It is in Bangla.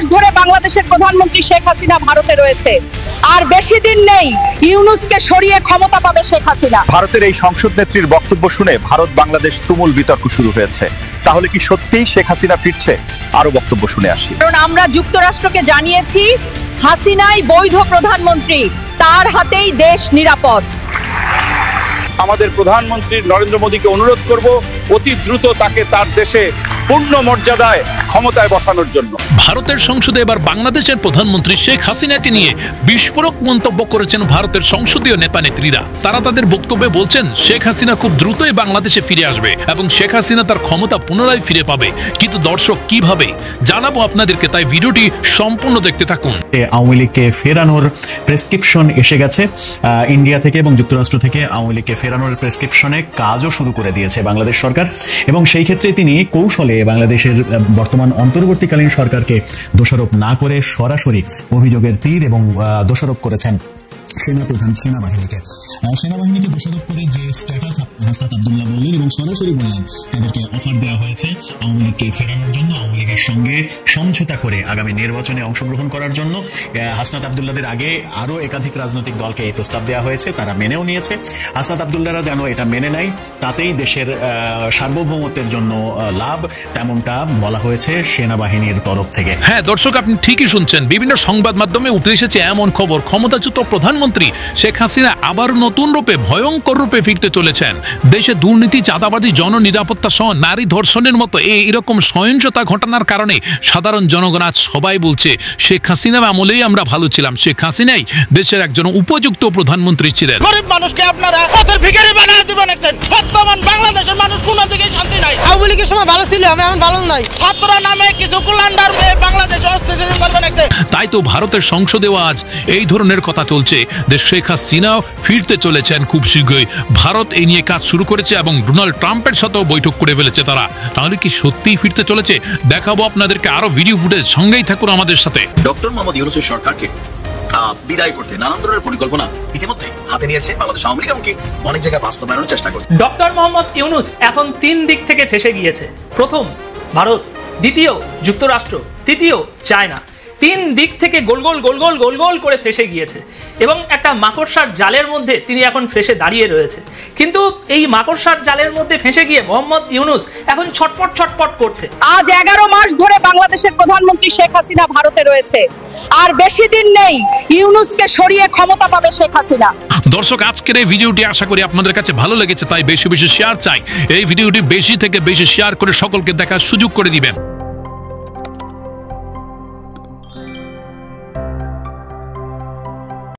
মাস ধরে বাংলাদেশের প্রধানমন্ত্রী শেখ হাসিনা ভারতে রয়েছে, আর বেশি দিন নেই ইউনূসকে সরিয়ে ক্ষমতা পাবে শেখ হাসিনা। ভারতের এই সংসদ নেত্রীর বক্তব্য শুনে ভারত বাংলাদেশ তুমুল বিতর্ক শুরু হয়েছে। তাহলে কি সত্যিই শেখ হাসিনা ফিরছে? আরো বক্তব্য শুনে আসি। কারণ আমরা যুক্তরাষ্ট্রকে জানিয়েছি হাসিনাই বৈধ প্রধানমন্ত্রী, তার হাতেই দেশ নিরাপদ। আমাদের প্রধানমন্ত্রী নরেন্দ্র মোদীকে অনুরোধ করব অতি দ্রুত তাকে তার দেশে পূর্ণ মর্যাদায় ক্ষমতায় বসানোর জন্য। ভারতের সংসদে এবার বাংলাদেশের প্রধানমন্ত্রী শেখ হাসিনাকে নিয়ে বিস্ফোরক মন্তব্য করেছেন ভারতের সংসদীয় নেতা নেত্রীরা। তারা তাদের বক্তব্যে বলছেন শেখ হাসিনা খুব দ্রুতই বাংলাদেশে ফিরে আসবে এবং শেখ হাসিনা তার ক্ষমতা পুনরায় ফিরে পাবে। কিন্তু দর্শক, কিভাবে জানাবো আপনাদেরকে, তাই ভিডিওটি সম্পূর্ণ দেখতে থাকুন। আওয়ামী লীগকে ফেরানোর প্রেসক্রিপশন এসে গেছে ইন্ডিয়া থেকে এবং যুক্তরাষ্ট্র থেকে। আওয়ামী লীগকে ফেরানোর প্রেসক্রিপশনে কাজও শুরু করে দিয়েছে বাংলাদেশ সরকার, এবং সেই ক্ষেত্রে তিনি কৌশলে বাংলাদেশের বর্তমান অন্তর্বর্তীকালীন সরকারকে দোষারোপ না করে সরাসরি অভিযোগের তীর এবং দোষারোপ করেছেন সেনাবাহিনীকে দোষারোপ করে যে স্ট্যাটাস হাসনাত আব্দুল্লাহ বললেন এবং সরাসরি বললেন তাদেরকে অফার দেওয়া হয়েছে আওয়ামী লীগকে ফেরানোর জন্য, আওয়ামী লীগের সঙ্গে সমঝোতা করে আগামী নির্বাচনে অংশগ্রহণ করার জন্য। হাসনাত আব্দুল্লাহদের আগে আরো একাধিক রাজনৈতিক দলকে এই প্রস্তাব দেওয়া হয়েছে, তারা মেনেও নিয়েছে। হাসনাত আব্দুল্লাহরা যেন এটা মেনে নেয়, তাতেই দেশের সার্বভৌমত্বের জন্য লাভ, তেমনটা বলা হয়েছে সেনাবাহিনীর তরফ থেকে। হ্যাঁ দর্শক, আপনি ঠিকই শুনছেন। বিভিন্ন সংবাদ মাধ্যমে উঠে এসেছে এমন খবর, ক্ষমতাচ্যুত প্রধানমন্ত্রী শেখ হাসিনা আবার নতুন রূপে, ভয়ঙ্কর রূপে ফিরতে চলেছেন। দেশে দুর্নীতি, চাঁদাবাজি, জননিরাপত্তা সহ নারী ধর্ষণের মতো এরকম সহিংসতা ঘটনার কারণে সাধারণ জনগণ আজ সবাই বলছে শেখ হাসিনা আমলেই আমরা ভালো ছিলাম, শেখ হাসিনাই দেশের একজন উপযুক্ত প্রধানমন্ত্রী ছিলেন। গরিব মানুষকে আপনারা পথের ভিখারি বানায় দিবেন। বর্তমান বাংলাদেশের মানুষ কোনো দিকে শান্তি নাই। আওয়ামী লীগের সময় ভালো ছিল, আমি এখন ভালো নাই। ছাত্ররা নামে কিছু কুলান্ডার বাংলাদেশ অস্থিতিশীল করবেন। তাই তো ভারতের সংসদেও আজ এই ধরনের কথা চলছে যে শেখ হাসিনাও ফিরতে চলেছেন খুব শীঘ্রই। ভারত এই নিয়ে কাজ শুরু করেছে এবং ডোনাল্ড ট্রাম্পের সাথেও বৈঠক করে ফেলেছে তারা। তাহলে কি সত্যিই ফিরতে চলেছে? দেখাবো আপনাদেরকে আরো ভিডিও ফুটেজ, সঙ্গেই থাকুন আমাদের সাথে। ডক্টর মোহাম্মদ ইউনূসের সরকারকে বিদায় করতে নানান ধরনের পরিকল্পনা ইতিমধ্যে হাতে নিয়েছে বাংলাদেশ আওয়ামী লীগ, এমনকি অনেক জায়গায় বাস্তবায়নের চেষ্টা করছে। ডক্টর মোহাম্মদ ইউনূস এখন 3 দিক থেকে ফেসে গিয়েছে। প্রথম ভারত, দ্বিতীয় যুক্তরাষ্ট্র, তৃতীয় চায়না। 3 দিক থেকে গোল গোল করে ফেসে গিয়েছে এবং একটা মাকড়সার জালের মধ্যে তিনি এখন ফেসে দাঁড়িয়ে রয়েছে। কিন্তু এই মাকড়সার জালের মধ্যে ফেসে গিয়ে মোহাম্মদ ইউনূস এখন ছটফট করছে। আজ 11 মাস ধরে বাংলাদেশের প্রধানমন্ত্রী শেখ হাসিনা ভারতে রয়েছে, আর বেশি দিন নেই ইউনূসকে সরিয়ে ক্ষমতা পাবে শেখ হাসিনা। দর্শক, আজকের এই ভিডিওটি আশা করি আপনাদের কাছে ভালো লেগেছে, তাই বেশি বেশি শেয়ার চাই। এই ভিডিওটি বেশি থেকে বেশি শেয়ার করে সকলকে দেখার সুযোগ করে দিবেন।